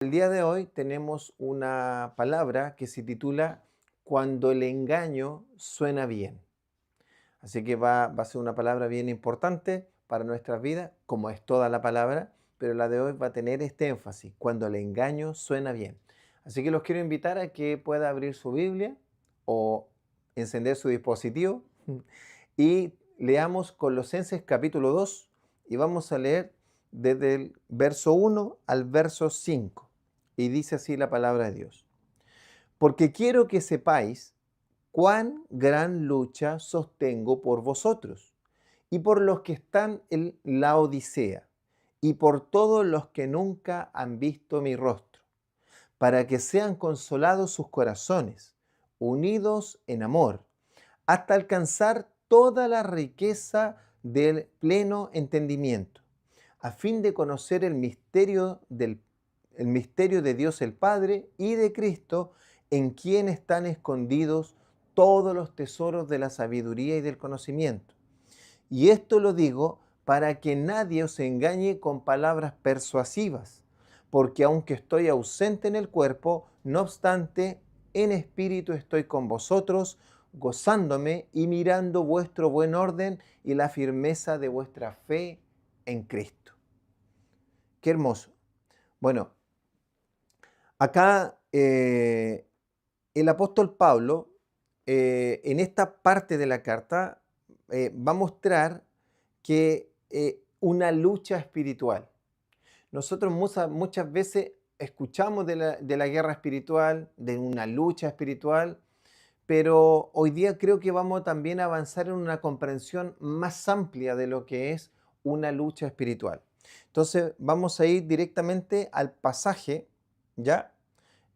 El día de hoy tenemos una palabra que se titula Cuando el engaño suena bien. Así que va a ser una palabra bien importante para nuestras vidas, como es toda la palabra, pero la de hoy va a tener este énfasis, cuando el engaño suena bien. Así que los quiero invitar a que pueda abrir su Biblia o encender su dispositivo y leamos Colosenses capítulo 2 y vamos a leer desde el verso 1 al verso 5. Y dice así la palabra de Dios. Porque quiero que sepáis cuán gran lucha sostengo por vosotros y por los que están en la Odisea y por todos los que nunca han visto mi rostro, para que sean consolados sus corazones, unidos en amor, hasta alcanzar toda la riqueza del pleno entendimiento, a fin de conocer el misterio de Dios el Padre y de Cristo, en quien están escondidos todos los tesoros de la sabiduría y del conocimiento. Y esto lo digo para que nadie os engañe con palabras persuasivas, porque aunque estoy ausente en el cuerpo, no obstante, en espíritu estoy con vosotros, gozándome y mirando vuestro buen orden y la firmeza de vuestra fe en Cristo. Qué hermoso. Bueno, acá el apóstol Pablo, en esta parte de la carta, va a mostrar que una lucha espiritual. Nosotros muchas veces escuchamos de la guerra espiritual, de una lucha espiritual, pero hoy día creo que vamos también a avanzar en una comprensión más amplia de lo que es una lucha espiritual. Entonces vamos a ir directamente al pasaje, ¿ya?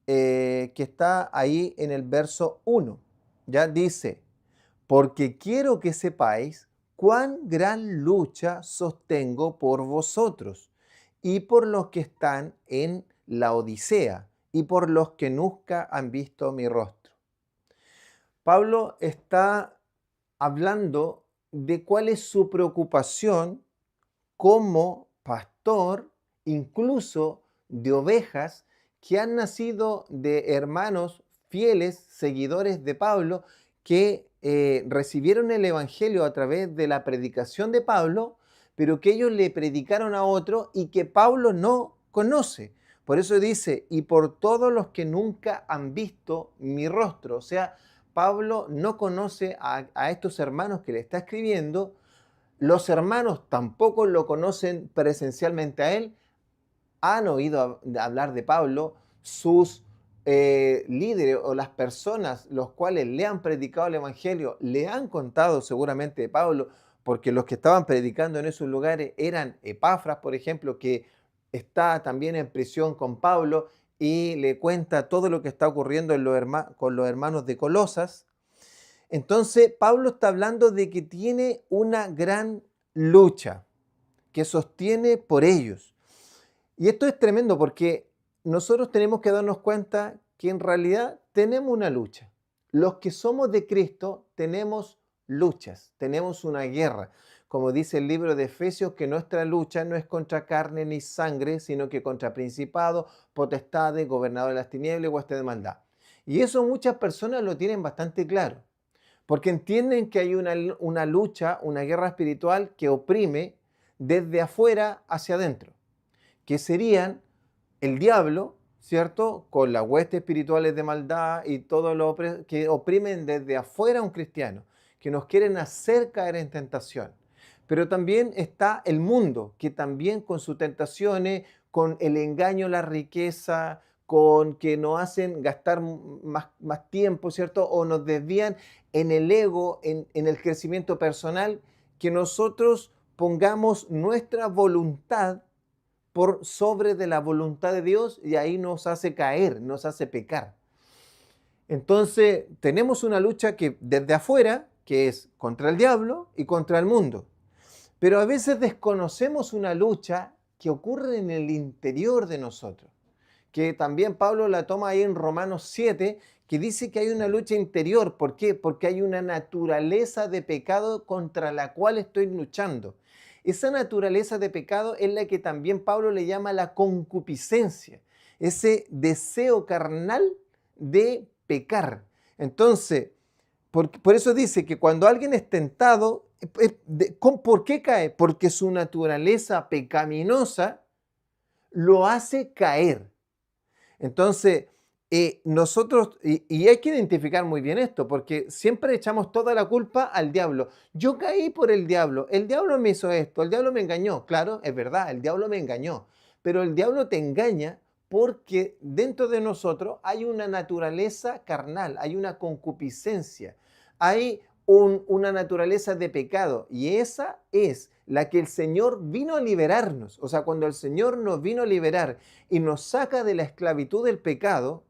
Que está ahí en el verso 1. Ya dice, porque quiero que sepáis cuán gran lucha sostengo por vosotros y por los que están en la Odisea y por los que nunca han visto mi rostro. Pablo está hablando de cuál es su preocupación como pastor, incluso de ovejas que han nacido de hermanos fieles, seguidores de Pablo, que recibieron el Evangelio a través de la predicación de Pablo, pero que ellos le predicaron a otro y que Pablo no conoce. Por eso dice, y por todos los que nunca han visto mi rostro. O sea, Pablo no conoce a estos hermanos que le está escribiendo. Los hermanos tampoco lo conocen presencialmente a él, han oído hablar de Pablo, sus líderes o las personas los cuales le han predicado el Evangelio, le han contado seguramente de Pablo, porque los que estaban predicando en esos lugares eran Epafras, por ejemplo, que está también en prisión con Pablo y le cuenta todo lo que está ocurriendo con los hermanos de Colosas. Entonces, Pablo está hablando de que tiene una gran lucha que sostiene por ellos. Y esto es tremendo porque nosotros tenemos que darnos cuenta que en realidad tenemos una lucha. Los que somos de Cristo tenemos luchas, tenemos una guerra. Como dice el libro de Efesios, que nuestra lucha no es contra carne ni sangre, sino que contra principados, potestades, gobernadores de las tinieblas y huestes de maldad. Y eso muchas personas lo tienen bastante claro porque entienden que hay una lucha, una guerra espiritual que oprime desde afuera hacia adentro, que serían el diablo, ¿cierto? Con las huestes espirituales de maldad y todo lo que oprimen desde afuera a un cristiano, que nos quieren hacer caer en tentación. Pero también está el mundo, que también con sus tentaciones, con el engaño, la riqueza, con que nos hacen gastar más tiempo, ¿cierto? O nos desvían en el ego, en el crecimiento personal, que nosotros pongamos nuestra voluntad por sobre de la voluntad de Dios y ahí nos hace caer, nos hace pecar. Entonces, tenemos una lucha que desde afuera, que es contra el diablo y contra el mundo. Pero a veces desconocemos una lucha que ocurre en el interior de nosotros, que también Pablo la toma ahí en Romanos 7, que dice que hay una lucha interior. ¿Por qué? Porque hay una naturaleza de pecado contra la cual estoy luchando. Esa naturaleza de pecado es la que también Pablo le llama la concupiscencia, ese deseo carnal de pecar. Entonces, por eso dice que cuando alguien es tentado, ¿por qué cae? Porque su naturaleza pecaminosa lo hace caer. Entonces, nosotros, y hay que identificar muy bien esto, porque siempre echamos toda la culpa al diablo. Yo caí por el diablo me hizo esto, el diablo me engañó. Claro, es verdad, el diablo me engañó, pero el diablo te engaña porque dentro de nosotros hay una naturaleza carnal, hay una concupiscencia, hay una naturaleza de pecado, y esa es la que el Señor vino a liberarnos. O sea, cuando el Señor nos vino a liberar y nos saca de la esclavitud del pecado,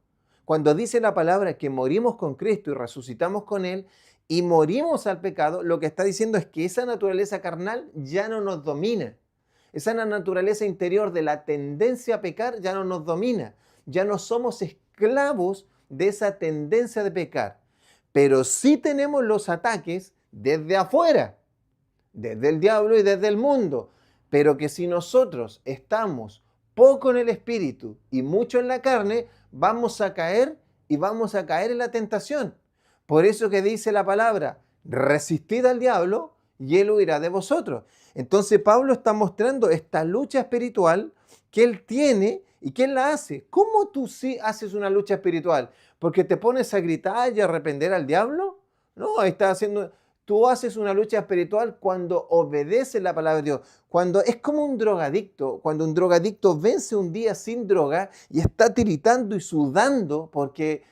cuando dice la palabra que morimos con Cristo y resucitamos con Él y morimos al pecado, lo que está diciendo es que esa naturaleza carnal ya no nos domina. Esa naturaleza interior de la tendencia a pecar ya no nos domina. Ya no somos esclavos de esa tendencia de pecar. Pero sí tenemos los ataques desde afuera, desde el diablo y desde el mundo. Pero que si nosotros estamos poco en el espíritu y mucho en la carne, vamos a caer y vamos a caer en la tentación. Por eso que dice la palabra, resistid al diablo y él huirá de vosotros. Entonces Pablo está mostrando esta lucha espiritual que él tiene y que él la hace. ¿Cómo tú sí haces una lucha espiritual? ¿Porque te pones a gritar y a arrepender al diablo? No, está haciendo... Tú haces una lucha espiritual cuando obedeces la palabra de Dios. Cuando es como un drogadicto, cuando un drogadicto vence un día sin droga y está tiritando y sudando porque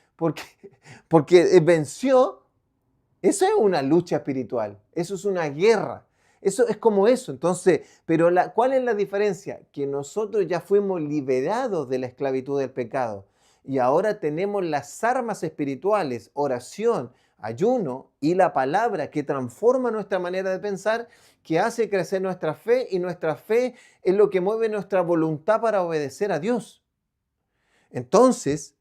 venció, eso es una lucha espiritual, eso es una guerra. Eso es como eso. Entonces, pero ¿cuál es la diferencia? Que nosotros ya fuimos liberados de la esclavitud del pecado y ahora tenemos las armas espirituales, oración, ayuno y la palabra que transforma nuestra manera de pensar, que hace crecer nuestra fe, y nuestra fe es lo que mueve nuestra voluntad para obedecer a Dios. Entonces,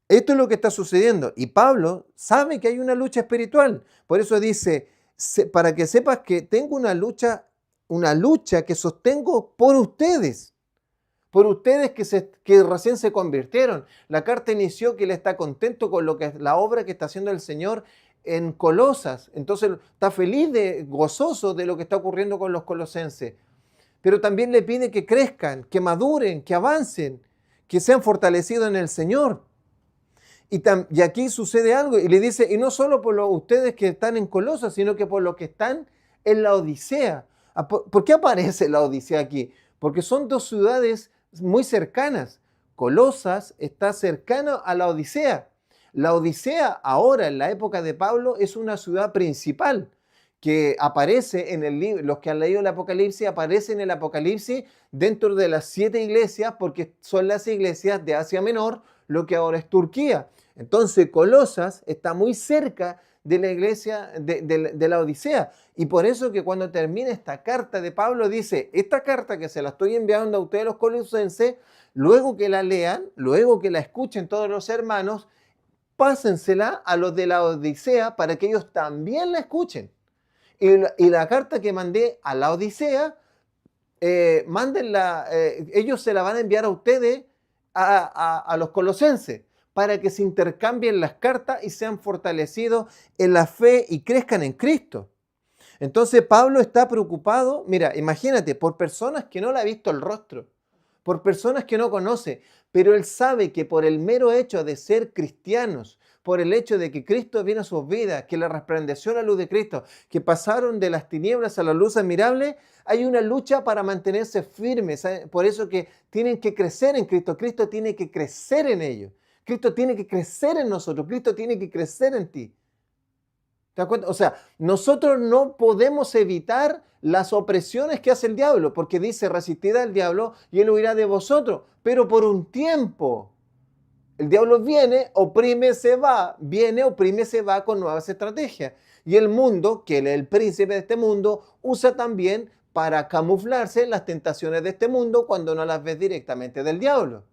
esto es lo que está sucediendo y Pablo sabe que hay una lucha espiritual. Por eso dice, para que sepas que tengo una lucha que sostengo por ustedes que recién se convirtieron. La carta inició que él está contento con la obra que está haciendo el Señor en Colosas. Entonces está feliz, gozoso de lo que está ocurriendo con los colosenses. Pero también le pide que crezcan, que maduren, que avancen, que sean fortalecidos en el Señor. Y aquí sucede algo, y le dice, y no solo por ustedes que están en Colosas, sino que por los que están en la Odisea. ¿Por qué aparece la Odisea aquí? Porque son dos ciudades muy cercanas. Colosas está cercano a la Odisea. La Odisea ahora, en la época de Pablo, es una ciudad principal que aparece en el libro. Los que han leído el Apocalipsis, aparece en el Apocalipsis dentro de las 7 iglesias, porque son las iglesias de Asia Menor, lo que ahora es Turquía. Entonces Colosas está muy cerca de la iglesia de la Odisea. Y por eso que cuando termina esta carta de Pablo dice, esta carta que se la estoy enviando a ustedes los colosenses, luego que la lean, luego que la escuchen todos los hermanos, pásensela a los de la Odisea para que ellos también la escuchen. Y la carta que mandé a la Odisea, mándenla, ellos se la van a enviar a ustedes, a los colosenses, para que se intercambien las cartas y sean fortalecidos en la fe y crezcan en Cristo. Entonces Pablo está preocupado, mira, imagínate, por personas que no le ha visto el rostro, por personas que no conoce, pero él sabe que por el mero hecho de ser cristianos, por el hecho de que Cristo vino a sus vidas, que le resplandeció la luz de Cristo, que pasaron de las tinieblas a la luz admirable, hay una lucha para mantenerse firmes. ¿Sabe? Por eso que tienen que crecer en Cristo. Cristo tiene que crecer en ellos. Cristo tiene que crecer en nosotros. Cristo tiene que crecer en ti. ¿Te das cuenta? O sea, nosotros no podemos evitar las opresiones que hace el diablo, porque dice, resistid al diablo y él huirá de vosotros, pero por un tiempo. El diablo viene, oprime, se va, con nuevas estrategias. Y el mundo, que él es el príncipe de este mundo, usa también para camuflarse las tentaciones de este mundo cuando no las ves directamente del diablo.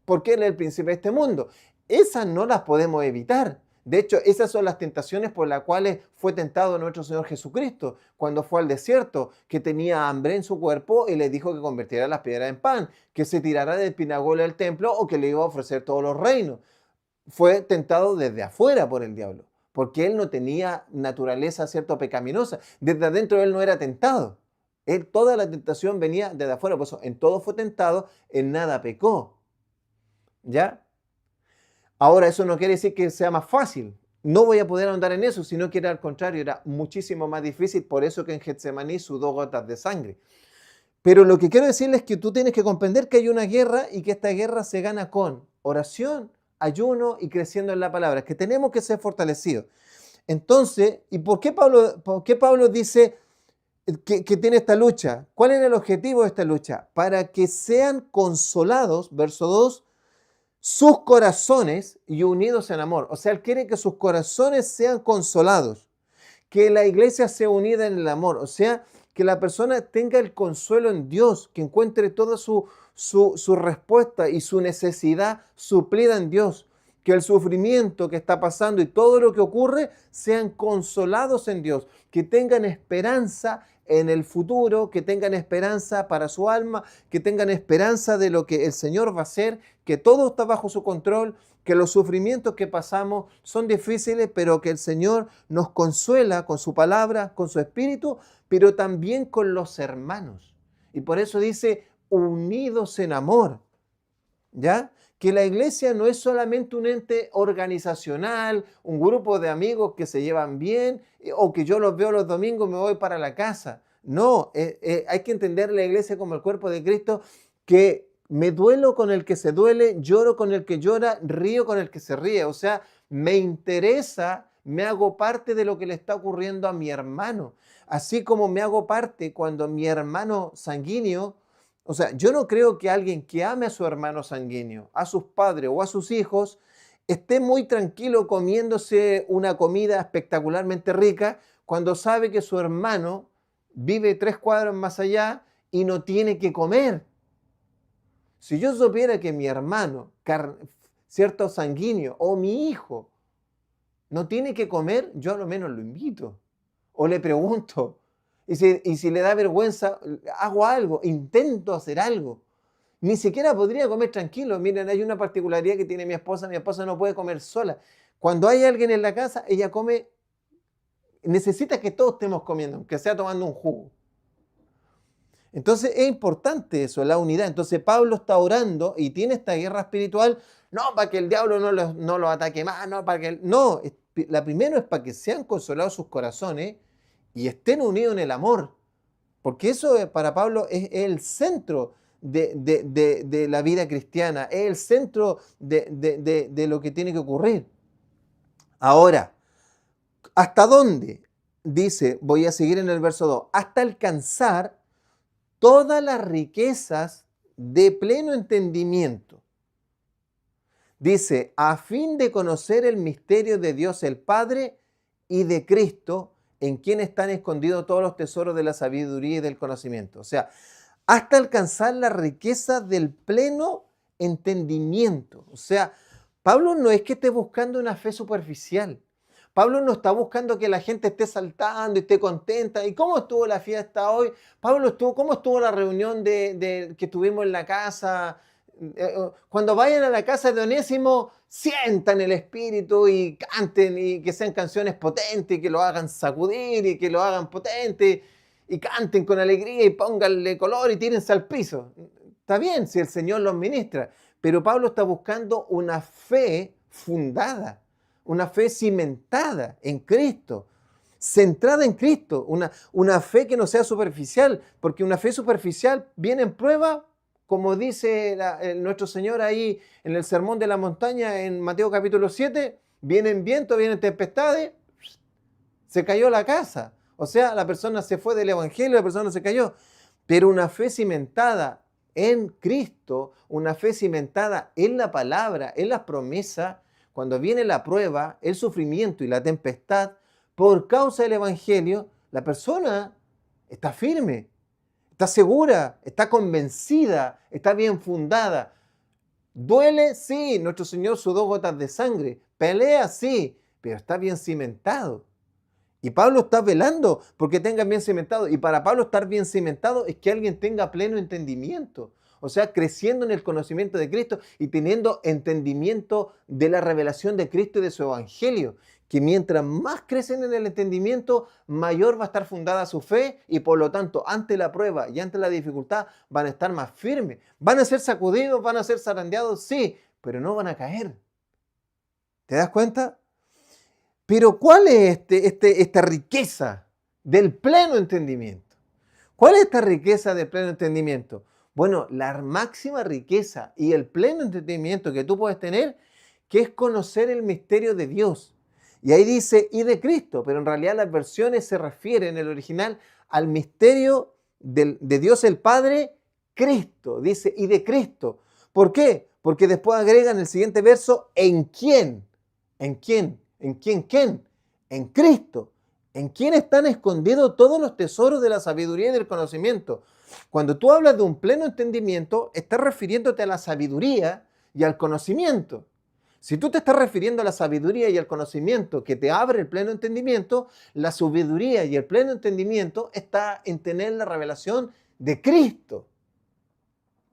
Porque él es el príncipe de este mundo. Esas no las podemos evitar. De hecho, esas son las tentaciones por las cuales fue tentado nuestro Señor Jesucristo cuando fue al desierto, que tenía hambre en su cuerpo y le dijo que convirtiera las piedras en pan, que se tirara del pináculo del templo o que le iba a ofrecer todos los reinos. Fue tentado desde afuera por el diablo, porque él no tenía naturaleza, cierto, pecaminosa. Desde adentro él no era tentado. Toda la tentación venía desde afuera, por eso en todo fue tentado, en nada pecó. ¿Ya? Ahora, eso no quiere decir que sea más fácil. No voy a poder andar en eso, sino que era al contrario, era muchísimo más difícil, por eso que en Getsemaní sudó gotas de sangre. Pero lo que quiero decirles es que tú tienes que comprender que hay una guerra y que esta guerra se gana con oración, ayuno y creciendo en la palabra, que tenemos que ser fortalecidos. Entonces, ¿y por qué Pablo dice que tiene esta lucha? ¿Cuál era el objetivo de esta lucha? Para que sean consolados, verso 2, sus corazones y unidos en amor. O sea, él quiere que sus corazones sean consolados, que la iglesia sea unida en el amor, o sea, que la persona tenga el consuelo en Dios, que encuentre toda su respuesta y su necesidad suplida en Dios, que el sufrimiento que está pasando y todo lo que ocurre sean consolados en Dios, que tengan esperanza en el futuro, que tengan esperanza para su alma, que tengan esperanza de lo que el Señor va a hacer, que todo está bajo su control, que los sufrimientos que pasamos son difíciles, pero que el Señor nos consuela con su palabra, con su espíritu, pero también con los hermanos. Y por eso dice, unidos en amor, ¿ya? Que la iglesia no es solamente un ente organizacional, un grupo de amigos que se llevan bien, o que yo los veo los domingos y me voy para la casa. No, hay que entender la iglesia como el cuerpo de Cristo, que me duelo con el que se duele, lloro con el que llora, río con el que se ríe. O sea, me interesa, me hago parte de lo que le está ocurriendo a mi hermano. Así como me hago parte cuando mi hermano sanguíneo, o sea, yo no creo que alguien que ame a su hermano sanguíneo, a sus padres o a sus hijos, esté muy tranquilo comiéndose una comida espectacularmente rica cuando sabe que su hermano vive 3 cuadras más allá y no tiene que comer. Si yo supiera que mi hermano, cierto sanguíneo, o mi hijo, no tiene que comer, yo a lo menos lo invito. O le pregunto. Y si le da vergüenza, hago algo, intento hacer algo. Ni siquiera podría comer tranquilo. Miren, hay una particularidad que tiene mi esposa no puede comer sola. Cuando hay alguien en la casa, ella come, necesita que todos estemos comiendo, aunque sea tomando un jugo. Entonces es importante eso, la unidad. Entonces Pablo está orando y tiene esta guerra espiritual, no para que el diablo no lo ataque más, no para que... No, la primera es para que sean consolados sus corazones y estén unidos en el amor. Porque eso para Pablo es el centro de la vida cristiana, es el centro de lo que tiene que ocurrir. Ahora, ¿hasta dónde? Dice, voy a seguir en el verso 2, hasta alcanzar todas las riquezas de pleno entendimiento. Dice, a fin de conocer el misterio de Dios el Padre y de Cristo, en quien están escondidos todos los tesoros de la sabiduría y del conocimiento. O sea, hasta alcanzar la riqueza del pleno entendimiento. O sea, Pablo no es que esté buscando una fe superficial. Pablo no está buscando que la gente esté saltando y esté contenta. ¿Y cómo estuvo la fiesta hoy? ¿Cómo estuvo la reunión que tuvimos en la casa? Cuando vayan a la casa de Onésimo, sientan el espíritu y canten, y que sean canciones potentes, y que lo hagan sacudir y que lo hagan potente, y canten con alegría y pónganle color y tírense al piso. Está bien si el Señor los ministra, pero Pablo está buscando una fe fundada, una fe cimentada en Cristo, centrada en Cristo, una fe que no sea superficial, porque una fe superficial viene en prueba, como dice nuestro Señor ahí en el Sermón de la Montaña en Mateo capítulo 7, vienen vientos, vienen tempestades, se cayó la casa. O sea, la persona se fue del Evangelio, la persona se cayó. Pero una fe cimentada en Cristo, una fe cimentada en la palabra, en las promesas, cuando viene la prueba, el sufrimiento y la tempestad, por causa del Evangelio, la persona está firme, está segura, está convencida, está bien fundada. ¿Duele? Sí, nuestro Señor sudó gotas de sangre. ¿Pelea? Sí, pero está bien cimentado. Y Pablo está velando porque tengan bien cimentado. Y para Pablo estar bien cimentado es que alguien tenga pleno entendimiento. O sea, creciendo en el conocimiento de Cristo y teniendo entendimiento de la revelación de Cristo y de su evangelio. Que mientras más crecen en el entendimiento, mayor va a estar fundada su fe y por lo tanto, ante la prueba y ante la dificultad, van a estar más firmes. ¿Van a ser sacudidos? ¿Van a ser zarandeados? Sí, pero no van a caer. ¿Te das cuenta? Pero ¿cuál es esta riqueza del pleno entendimiento? ¿Cuál es esta riqueza del pleno entendimiento? Bueno, la máxima riqueza y el pleno entendimiento que tú puedes tener, que es conocer el misterio de Dios. Y ahí dice, y de Cristo, pero en realidad las versiones se refieren en el original al misterio de Dios el Padre, Cristo. Dice, y de Cristo. ¿Por qué? Porque después agrega en el siguiente verso, ¿en quién? ¿En quién? ¿En quién? ¿Quién? En Cristo. ¿En quién están escondidos todos los tesoros de la sabiduría y del conocimiento? Cuando tú hablas de un pleno entendimiento, estás refiriéndote a la sabiduría y al conocimiento. Si tú te estás refiriendo a la sabiduría y al conocimiento que te abre el pleno entendimiento, la sabiduría y el pleno entendimiento está en tener la revelación de Cristo.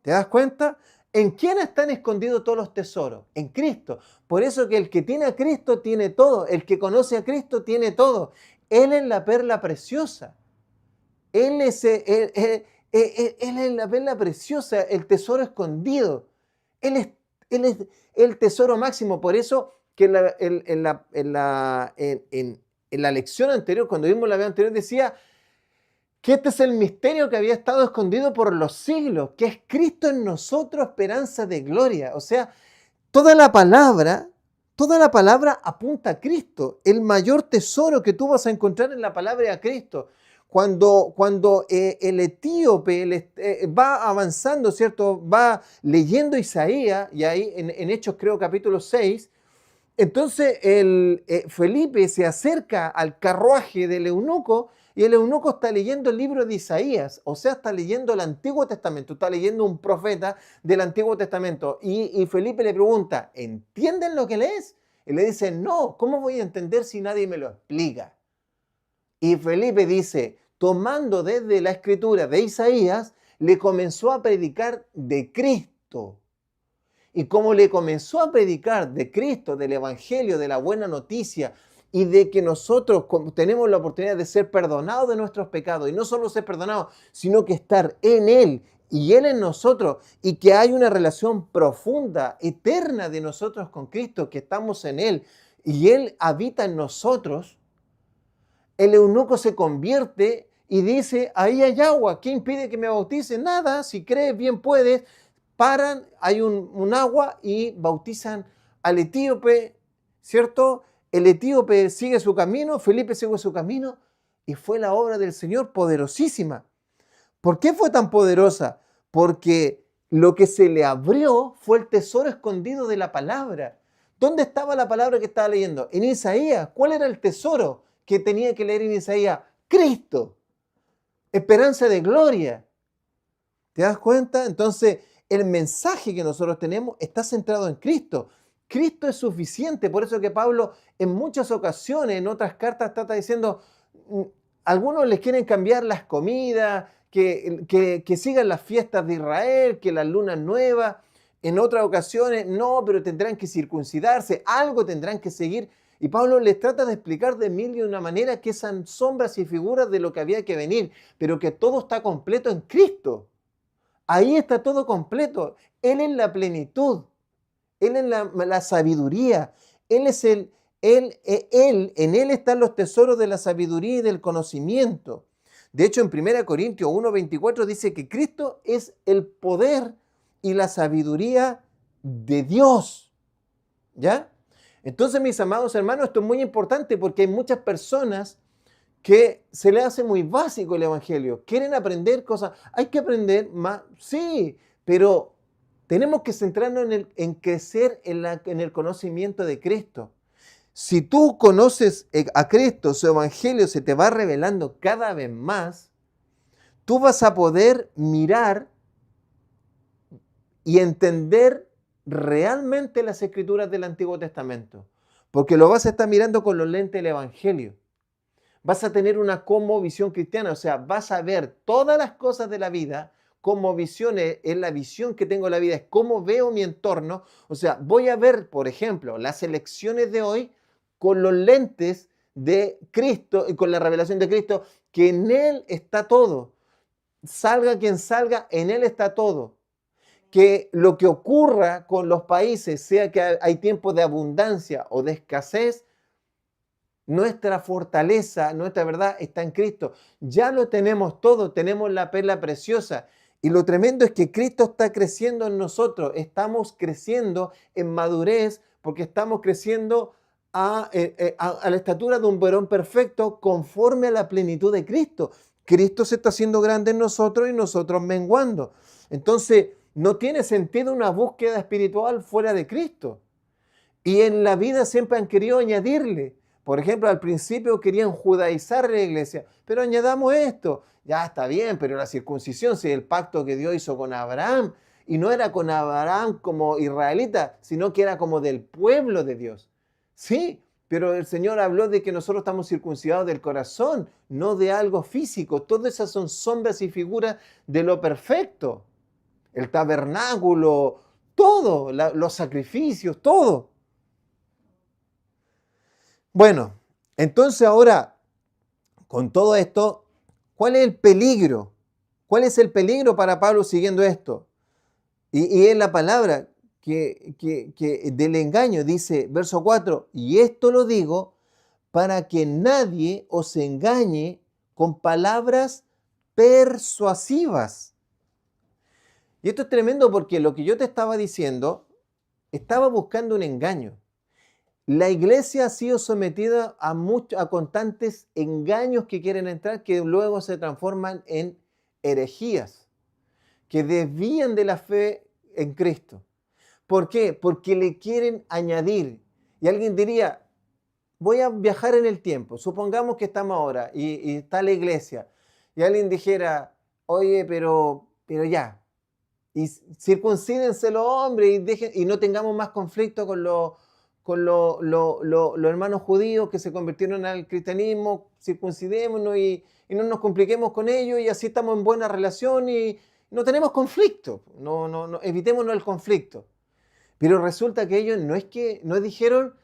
¿Te das cuenta? ¿En quién están escondidos todos los tesoros? En Cristo. Por eso que el que tiene a Cristo tiene todo. El que conoce a Cristo tiene todo. Él es la perla preciosa. Él es la perla preciosa, el tesoro escondido. Él es el tesoro máximo. Por eso que en la lección anterior, cuando vimos la vez anterior, decía que este es el misterio que había estado escondido por los siglos, que es Cristo en nosotros, esperanza de gloria. O sea, toda la palabra apunta a Cristo. El mayor tesoro que tú vas a encontrar en la palabra es a Cristo. Cuando el etíope va avanzando, ¿cierto? Va leyendo Isaías, y ahí en Hechos creo capítulo 6, entonces Felipe se acerca al carruaje del eunuco y el eunuco está leyendo el libro de Isaías, o sea, está leyendo el Antiguo Testamento, está leyendo un profeta del Antiguo Testamento. Y Felipe le pregunta, ¿entienden lo que lees? Y le dice, no, ¿cómo voy a entender si nadie me lo explica? Y Felipe dice, tomando desde la escritura de Isaías, le comenzó a predicar de Cristo. Y como le comenzó a predicar de Cristo, del Evangelio, de la buena noticia, y de que nosotros tenemos la oportunidad de ser perdonados de nuestros pecados, y no solo ser perdonados, sino que estar en Él y Él en nosotros, y que hay una relación profunda, eterna de nosotros con Cristo, que estamos en Él, y Él habita en nosotros, el eunuco se convierte y dice, ahí hay agua, ¿qué impide que me bautice? Nada, si crees bien puedes. Paran, hay un agua y bautizan al etíope, ¿cierto? El etíope sigue su camino, Felipe sigue su camino y fue la obra del Señor poderosísima. ¿Por qué fue tan poderosa? Porque lo que se le abrió fue el tesoro escondido de la palabra. ¿Dónde estaba la palabra que estaba leyendo? En Isaías. ¿Cuál era el tesoro que tenía que leer en Isaías? Cristo. Esperanza de gloria. ¿Te das cuenta? Entonces, el mensaje que nosotros tenemos está centrado en Cristo. Cristo es suficiente. Por eso que Pablo en muchas ocasiones, en otras cartas, trata diciendo, algunos les quieren cambiar las comidas, que sigan las fiestas de Israel, que las lunas nuevas. En otras ocasiones, no, pero tendrán que circuncidarse, algo tendrán que seguir. Y Pablo les trata de explicar de mil y una manera que son sombras y figuras de lo que había que venir, pero que todo está completo en Cristo. Ahí está todo completo. Él es la plenitud. Él es la sabiduría. Él es en Él están los tesoros de la sabiduría y del conocimiento. De hecho, en 1 Corintios 1:24 dice que Cristo es el poder y la sabiduría de Dios. ¿Ya? Entonces, mis amados hermanos, esto es muy importante porque hay muchas personas que se le hace muy básico el Evangelio. Quieren aprender cosas. Hay que aprender más, sí, pero tenemos que centrarnos en crecer en el conocimiento de Cristo. Si tú conoces a Cristo, su Evangelio se te va revelando cada vez más, tú vas a poder mirar y entender realmente las Escrituras del Antiguo Testamento. porque lo vas a estar mirando con los lentes del Evangelio. Vas a tener una cosmovisión cristiana, o sea, vas a ver todas las cosas de la vida como visiones, es la visión que tengo de la vida, es cómo veo mi entorno. O sea, voy a ver, por ejemplo, las elecciones de hoy con los lentes de Cristo y con la revelación de Cristo, que en Él está todo. Salga quien salga, en Él está todo. Que lo que ocurra con los países, sea que hay tiempos de abundancia o de escasez, nuestra fortaleza, nuestra verdad está en Cristo. Ya lo tenemos todo, tenemos la perla preciosa. Y lo tremendo es que Cristo está creciendo en nosotros. Estamos creciendo en madurez porque estamos creciendo a la estatura de un varón perfecto conforme a la plenitud de Cristo. Cristo se está haciendo grande en nosotros y nosotros menguando. Entonces, no tiene sentido una búsqueda espiritual fuera de Cristo. Y en la vida siempre han querido añadirle. Por ejemplo, al principio querían judaizar la iglesia, pero añadamos esto. Ya está bien, pero la circuncisión, si el pacto que Dios hizo con Abraham, y no era con Abraham como israelita, sino que era como del pueblo de Dios. Sí, pero el Señor habló de que nosotros estamos circuncidados del corazón, no de algo físico. Todas esas son sombras y figuras de lo perfecto. El tabernáculo, todo, los sacrificios, todo. Bueno, entonces ahora, con todo esto, ¿cuál es el peligro? ¿Cuál es el peligro para Pablo siguiendo esto? Y es la palabra que del engaño, dice verso 4, y esto lo digo para que nadie os engañe con palabras persuasivas. Y esto es tremendo porque lo que yo te estaba diciendo, estaba buscando un engaño. La iglesia ha sido sometida a constantes engaños que quieren entrar, que luego se transforman en herejías, que desvían de la fe en Cristo. ¿Por qué? Porque le quieren añadir. Y alguien diría, voy a viajar en el tiempo. Supongamos que estamos ahora y está la iglesia. Y alguien dijera, oye, pero ya. Y circuncídense los hombres y no tengamos más conflicto con los hermanos judíos que se convirtieron al cristianismo, circuncidémonos y no nos compliquemos con ellos y así estamos en buena relación y no tenemos conflicto, evitémonos el conflicto. Pero resulta que ellos no dijeron,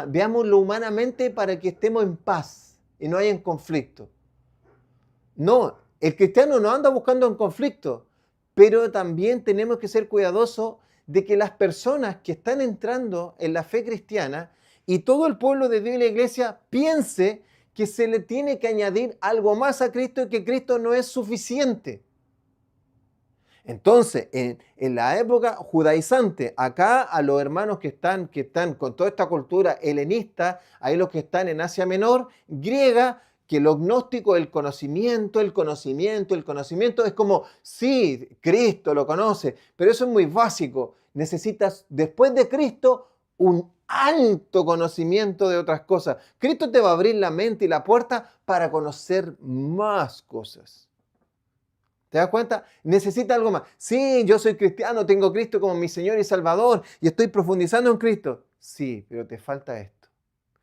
veámoslo humanamente para que estemos en paz y no haya conflicto. No, el cristiano no anda buscando un conflicto, pero también tenemos que ser cuidadosos de que las personas que están entrando en la fe cristiana y todo el pueblo de Dios y la iglesia piense que se le tiene que añadir algo más a Cristo y que Cristo no es suficiente. Entonces, en la época judaizante, acá a los hermanos que están con toda esta cultura helenista, ahí los que están en Asia Menor, griega, que lo gnóstico, el conocimiento, es como, sí, Cristo lo conoce, pero eso es muy básico. Necesitas, después de Cristo, un alto conocimiento de otras cosas. Cristo te va a abrir la mente y la puerta para conocer más cosas. ¿Te das cuenta? Necesita algo más. Sí, yo soy cristiano, tengo a Cristo como mi Señor y Salvador y estoy profundizando en Cristo. Sí, pero te falta esto.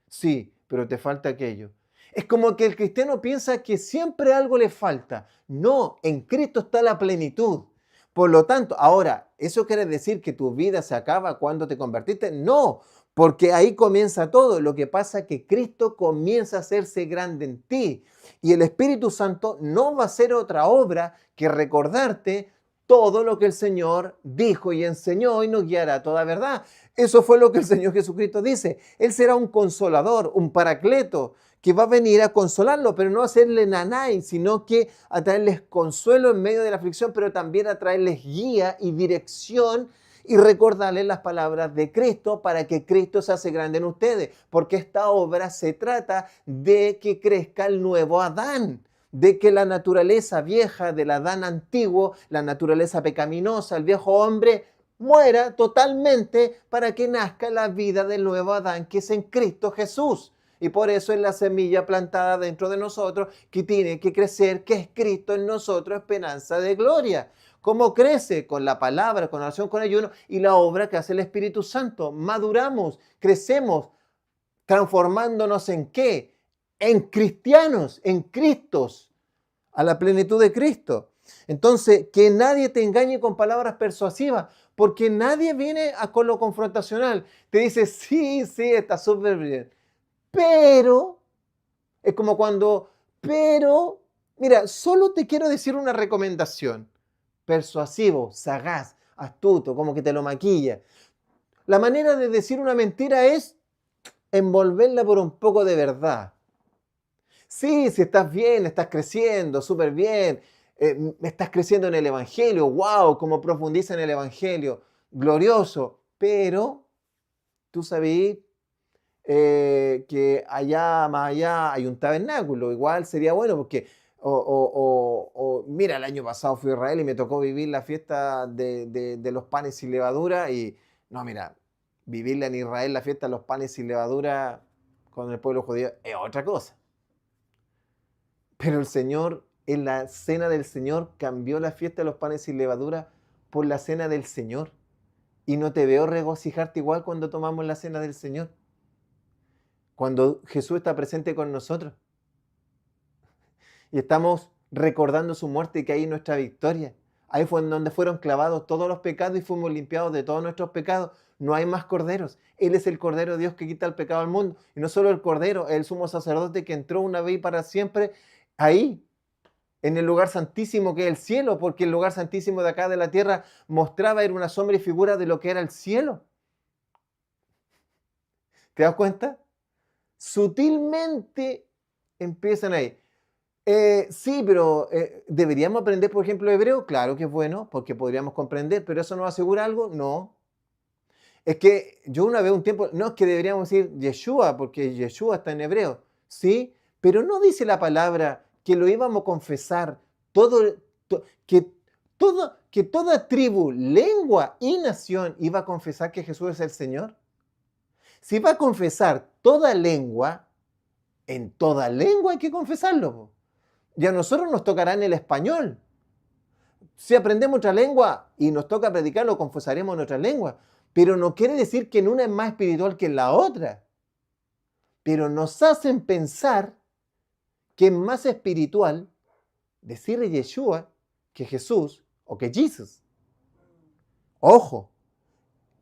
Sí, pero te falta aquello. Es como que el cristiano piensa que siempre algo le falta. No, en Cristo está la plenitud. Por lo tanto, ahora, ¿eso quiere decir que tu vida se acaba cuando te convertiste? No, porque ahí comienza todo. Lo que pasa es que Cristo comienza a hacerse grande en ti. Y el Espíritu Santo no va a hacer otra obra que recordarte todo lo que el Señor dijo y enseñó y nos guiará a toda verdad. Eso fue lo que el Señor Jesucristo dice. Él será un consolador, un paracleto, que va a venir a consolarlo, pero no a hacerle nanay, sino que a traerles consuelo en medio de la aflicción, pero también a traerles guía y dirección y recordarles las palabras de Cristo para que Cristo se hace grande en ustedes, porque esta obra se trata de que crezca el nuevo Adán, de que la naturaleza vieja del Adán antiguo, la naturaleza pecaminosa, el viejo hombre, muera totalmente para que nazca la vida del nuevo Adán que es en Cristo Jesús. Y por eso es la semilla plantada dentro de nosotros que tiene que crecer, que es Cristo en nosotros, esperanza de gloria. ¿Cómo crece? Con la palabra, con oración, con ayuno y la obra que hace el Espíritu Santo. Maduramos, crecemos, transformándonos ¿en qué? En cristianos, en Cristos, a la plenitud de Cristo. Entonces, que nadie te engañe con palabras persuasivas, porque nadie viene con lo confrontacional. Te dice, sí, está súper bien. Pero, es como mira, solo te quiero decir una recomendación. Persuasivo, sagaz, astuto, como que te lo maquilla. La manera de decir una mentira es envolverla por un poco de verdad. Sí, si estás bien, estás creciendo, súper bien, estás creciendo en el Evangelio, wow, cómo profundiza en el Evangelio, glorioso, pero tú sabías que allá, más allá, hay un tabernáculo, igual sería bueno porque, mira, el año pasado fui a Israel y me tocó vivir la fiesta de los panes sin levadura y, no, mira, vivirla en Israel, la fiesta de los panes sin levadura con el pueblo judío es otra cosa. Pero el Señor, en la cena del Señor, cambió la fiesta de los panes sin levadura por la cena del Señor. Y no te veo regocijarte igual cuando tomamos la cena del Señor. Cuando Jesús está presente con nosotros. Y estamos recordando su muerte y que ahí nuestra victoria. Ahí fue donde fueron clavados todos los pecados y fuimos limpiados de todos nuestros pecados. No hay más corderos. Él es el Cordero de Dios que quita el pecado al mundo. Y no solo el Cordero, el sumo sacerdote que entró una vez y para siempre ahí, en el lugar santísimo que es el cielo, porque el lugar santísimo de acá de la tierra mostraba, era una sombra y figura de lo que era el cielo. ¿Te das cuenta? Sutilmente empiezan ahí. Sí, pero ¿deberíamos aprender, por ejemplo, hebreo? Claro que es bueno, porque podríamos comprender, pero ¿eso nos asegura algo? No. Es que yo una vez un tiempo, no es que deberíamos decir Yeshua, porque Yeshua está en hebreo, ¿sí? Pero no dice la palabra que lo íbamos a confesar, que toda tribu, lengua y nación iba a confesar que Jesús es el Señor. Si va a confesar toda lengua, en toda lengua hay que confesarlo. Y a nosotros nos tocará en el español. Si aprendemos otra lengua y nos toca predicarlo, confesaremos en otra lengua. Pero no quiere decir que en una es más espiritual que en la otra. Pero nos hacen pensar que es más espiritual decirle Yeshua que Jesús o que Jesús. Ojo,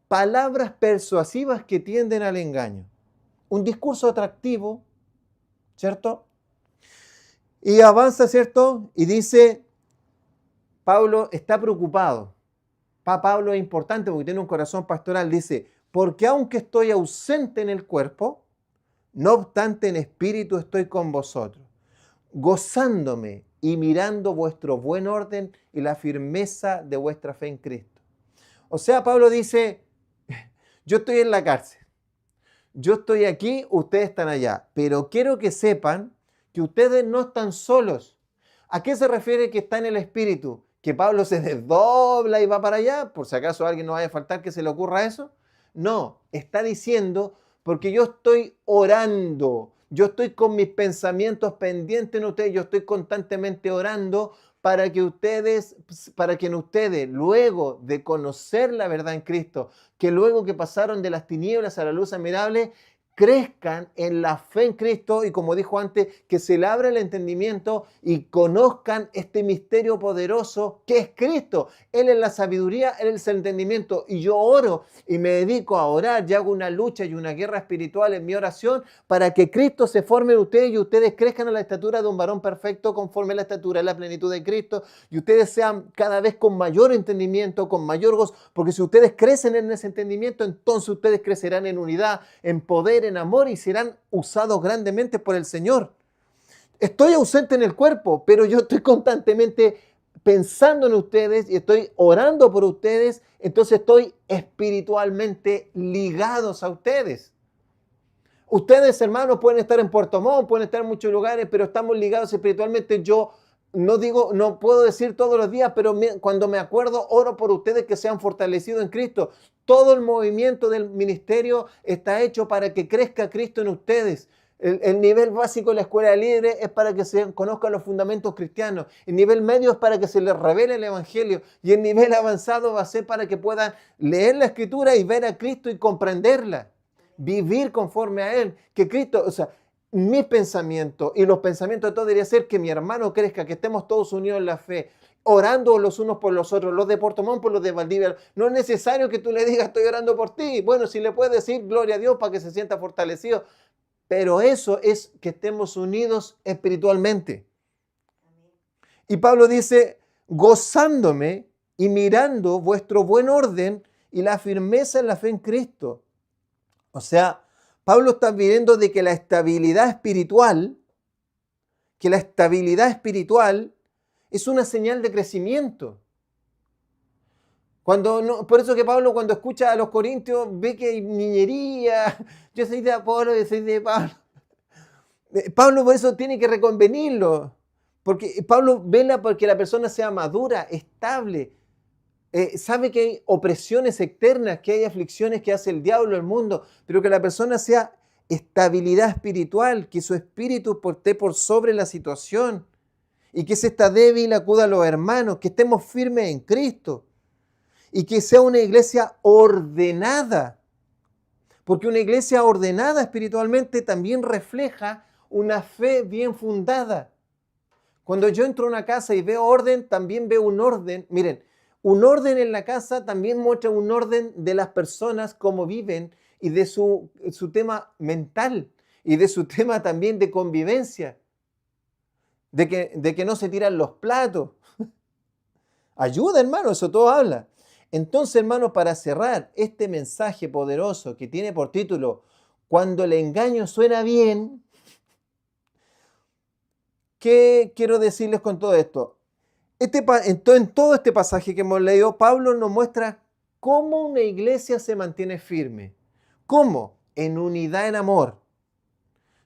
palabras persuasivas que tienden al engaño. Un discurso atractivo, ¿cierto? Y avanza, ¿cierto? Y dice, Pablo está preocupado. Para Pablo es importante porque tiene un corazón pastoral. Dice, porque aunque estoy ausente en el cuerpo, no obstante en espíritu estoy con vosotros, gozándome y mirando vuestro buen orden y la firmeza de vuestra fe en Cristo. O sea, Pablo dice, yo estoy en la cárcel, yo estoy aquí, ustedes están allá, pero quiero que sepan que ustedes no están solos. ¿A qué se refiere que está en el espíritu? ¿Que Pablo se desdobla y va para allá? Por si acaso a alguien no vaya a faltar que se le ocurra eso. No, está diciendo porque yo estoy orando, yo estoy con mis pensamientos pendientes en ustedes, yo estoy constantemente orando para que ustedes, luego de conocer la verdad en Cristo, que luego que pasaron de las tinieblas a la luz admirable, crezcan en la fe en Cristo y, como dijo antes, que se le abra el entendimiento y conozcan este misterio poderoso que es Cristo. Él es la sabiduría, Él es el entendimiento. Y yo oro y me dedico a orar y hago una lucha y una guerra espiritual en mi oración para que Cristo se forme en ustedes y ustedes crezcan a la estatura de un varón perfecto conforme a la estatura de la plenitud de Cristo y ustedes sean cada vez con mayor entendimiento, con mayor gozo, porque si ustedes crecen en ese entendimiento, entonces ustedes crecerán en unidad, en poder, en amor y serán usados grandemente por el Señor. Estoy ausente en el cuerpo, pero yo estoy constantemente pensando en ustedes y estoy orando por ustedes, entonces estoy espiritualmente ligados a ustedes. Ustedes, hermanos, pueden estar en Puerto Montt, pueden estar en muchos lugares, pero estamos ligados espiritualmente. Yo no puedo decir todos los días, pero cuando me acuerdo, oro por ustedes que sean fortalecidos en Cristo. Todo el movimiento del ministerio está hecho para que crezca Cristo en ustedes. El nivel básico de la escuela libre es para que se conozcan los fundamentos cristianos. El nivel medio es para que se les revele el Evangelio. Y el nivel avanzado va a ser para que puedan leer la Escritura y ver a Cristo y comprenderla. vivir conforme a Él, que Cristo, o sea, mis pensamientos y los pensamientos de todos debería ser que mi hermano crezca, que estemos todos unidos en la fe, orando los unos por los otros, los de Puerto Montt por los de Valdivia. No es necesario que tú le digas, estoy orando por ti. Bueno, si le puedes decir, gloria a Dios para que se sienta fortalecido. Pero eso es que estemos unidos espiritualmente. Y Pablo dice, gozándome y mirando vuestro buen orden y la firmeza en la fe en Cristo. O sea, Pablo está viendo de que la estabilidad espiritual es una señal de crecimiento. Por eso que Pablo cuando escucha a los corintios ve que hay niñería, yo soy de Apolo, yo soy de Pablo. Pablo por eso tiene que reconvenirlo, porque Pablo vela porque la persona sea madura, estable, sabe que hay opresiones externas, que hay aflicciones que hace el diablo, el mundo, pero que la persona sea estabilidad espiritual, que su espíritu esté por sobre la situación y que si está débil acuda a los hermanos, que estemos firmes en Cristo y que sea una iglesia ordenada, porque una iglesia ordenada espiritualmente también refleja una fe bien fundada. Cuando yo entro a una casa y veo orden, también veo un orden. Miren, un orden en la casa también muestra un orden de las personas, cómo viven y de su tema mental y de su tema también de convivencia, de que no se tiran los platos. Ayuda, hermano, eso todo habla. Entonces, hermano, para cerrar este mensaje poderoso que tiene por título, cuando el engaño suena bien, ¿qué quiero decirles con todo esto? En todo este pasaje que hemos leído, Pablo nos muestra cómo una iglesia se mantiene firme. ¿Cómo? En unidad en amor.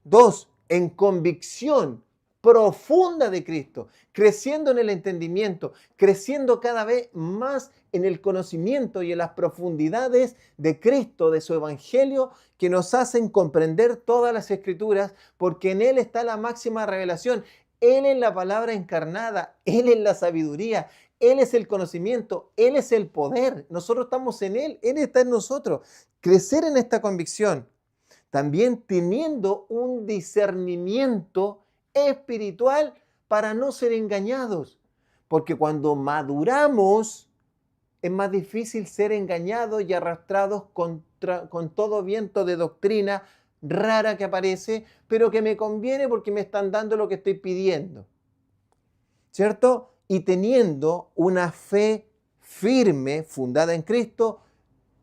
2, en convicción profunda de Cristo, creciendo en el entendimiento, creciendo cada vez más en el conocimiento y en las profundidades de Cristo, de su evangelio, que nos hacen comprender todas las escrituras, porque en Él está la máxima revelación. Él es la palabra encarnada, Él es la sabiduría, Él es el conocimiento, Él es el poder. Nosotros estamos en Él está en nosotros. Crecer en esta convicción, también teniendo un discernimiento espiritual para no ser engañados. Porque cuando maduramos, es más difícil ser engañados y arrastrados con todo viento de doctrina rara que aparece, pero que me conviene porque me están dando lo que estoy pidiendo. ¿Cierto? Y teniendo una fe firme, fundada en Cristo,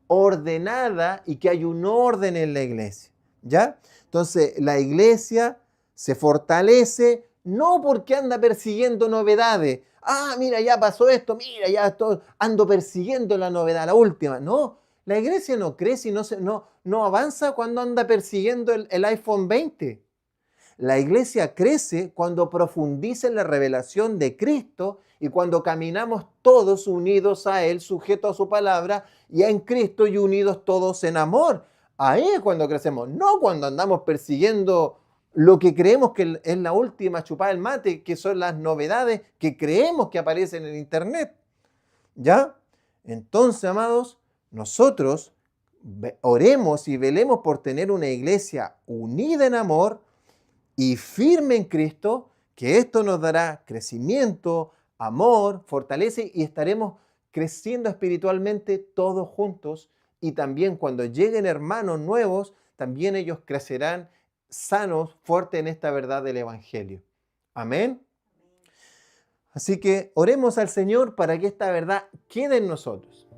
ordenada y que hay un orden en la iglesia. ¿Ya? Entonces, la iglesia se fortalece no porque anda persiguiendo novedades. Ah, mira, ya pasó esto, mira, ya ando persiguiendo la novedad, la última. No, la iglesia no crece y no avanza cuando anda persiguiendo el iPhone 20. La iglesia crece cuando profundiza en la revelación de Cristo y cuando caminamos todos unidos a Él, sujetos a su palabra, y en Cristo y unidos todos en amor. Ahí es cuando crecemos, no cuando andamos persiguiendo lo que creemos que es la última chupada del mate, que son las novedades que creemos que aparecen en internet. ¿Ya? Entonces, amados, nosotros oremos y velemos por tener una iglesia unida en amor y firme en Cristo, que esto nos dará crecimiento, amor, fortaleza y estaremos creciendo espiritualmente todos juntos. Y también cuando lleguen hermanos nuevos, también ellos crecerán sanos, fuertes en esta verdad del Evangelio. Amén. Así que oremos al Señor para que esta verdad quede en nosotros.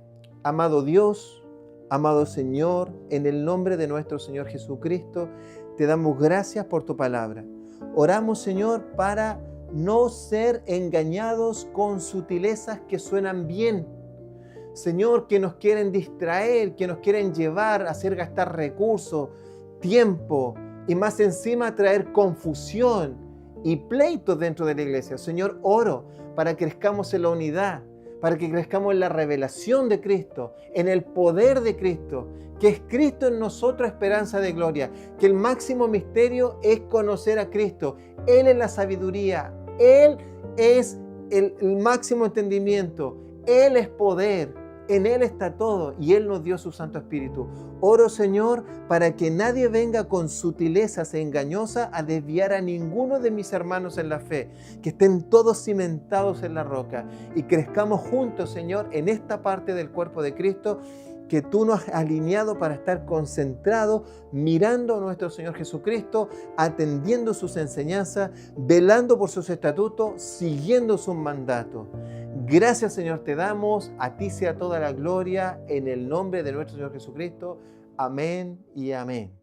Amado Dios, amado Señor, en el nombre de nuestro Señor Jesucristo, te damos gracias por tu palabra. Oramos, Señor, para no ser engañados con sutilezas que suenan bien. Señor, que nos quieren distraer, que nos quieren llevar a hacer gastar recursos, tiempo y más encima traer confusión y pleitos dentro de la iglesia. Señor, oro para que crezcamos en la unidad, para que crezcamos en la revelación de Cristo, en el poder de Cristo, que es Cristo en nosotros esperanza de gloria, que el máximo misterio es conocer a Cristo. Él es la sabiduría, Él es el máximo entendimiento, Él es poder, En Él está todo y Él nos dio su Santo Espíritu. Oro, Señor, para que nadie venga con sutilezas engañosas a desviar a ninguno de mis hermanos en la fe, que estén todos cimentados en la roca y crezcamos juntos, Señor, en esta parte del cuerpo de Cristo que tú nos has alineado para estar concentrados, mirando a nuestro Señor Jesucristo, atendiendo sus enseñanzas, velando por sus estatutos, siguiendo sus mandatos. Gracias, Señor, te damos. A ti sea toda la gloria en el nombre de nuestro Señor Jesucristo. Amén y amén.